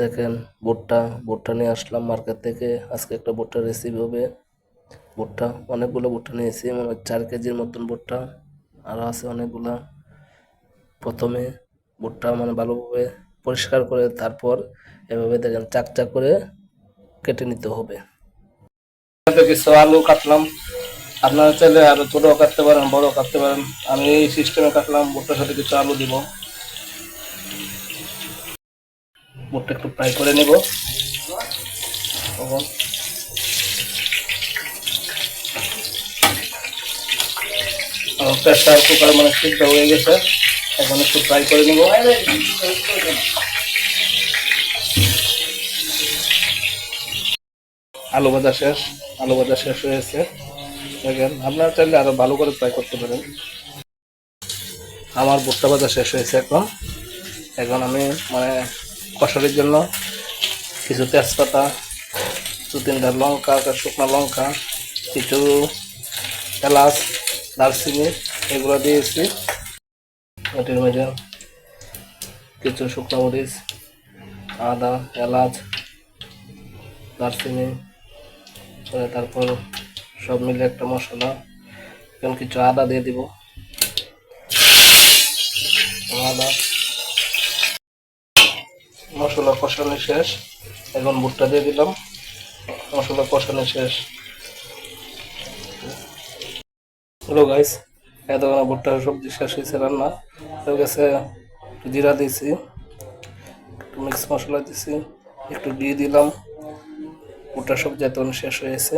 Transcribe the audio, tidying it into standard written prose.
দেখেন ভুট্টা ভুট্টা নিয়ে আসলাম মার্কেট থেকে। আজকে একটা ভুট্টার রেসিপি হবে। ভুট্টা অনেকগুলো ভুট্টা নিয়েছি, মানে 4 কেজির মতন ভুট্টা, আরও আছে অনেকগুলা। প্রথমে ভুট্টা মানে ভালোভাবে পরিষ্কার করে তারপর এভাবে দেখেন চাক চাক করে কেটে নিতে হবে। কিছু আলু কাটলাম, আপনারা চাইলে আরো ছোট কাটতে পারেন, বড় কাটতে পারেন। আমি এই সিস্টেমে কাটলাম। ভুট্টার সাথে কিছু আলু দিব, ভুট্টা একটু ফ্রাই করে নিব। তখন প্রেসার কুকার মানে সিদ্ধ হয়ে গেছে, এখন একটু ফ্রাই করে নিব। আলু ভাজা শেষ, আলু ভাজা শেষ হয়েছে। দেখেন আপনারা চাইলে আরো ভালো করে ফ্রাই করতে পারেন। আমার ভুট্টা ভাজা শেষ হয়েছে। এখন এখন আমি মানে কষারির জন্য কিছু তেজপাতা, 2-3টা লঙ্কা, শুকনো লঙ্কা, কিছু এলাচ, দারচিনি এগুলো দিয়েছি। এটির মধ্যে কিছু শুকনো মরিচ, আদা, এলাচ, দারচিনি, তারপর সব মিলে একটা মশলা। এখন কিছু আদা দিয়ে দিব, আদা। মশলা কষানো শেষ, এখন ভুট্টা দিয়ে দিলাম। মশলা কষানো শেষ। হ্যালো গাইস, এতক্ষণ ভুট্টার সবজি শেষ হয়েছে রান্না হয়ে গেছে। একটু জিরা দিয়েছি, একটু মিক্স মশলা দিয়েছি, একটু দিয়ে দিলাম। ভুট্টার সবজি এতক্ষণ শেষ হয়েছে।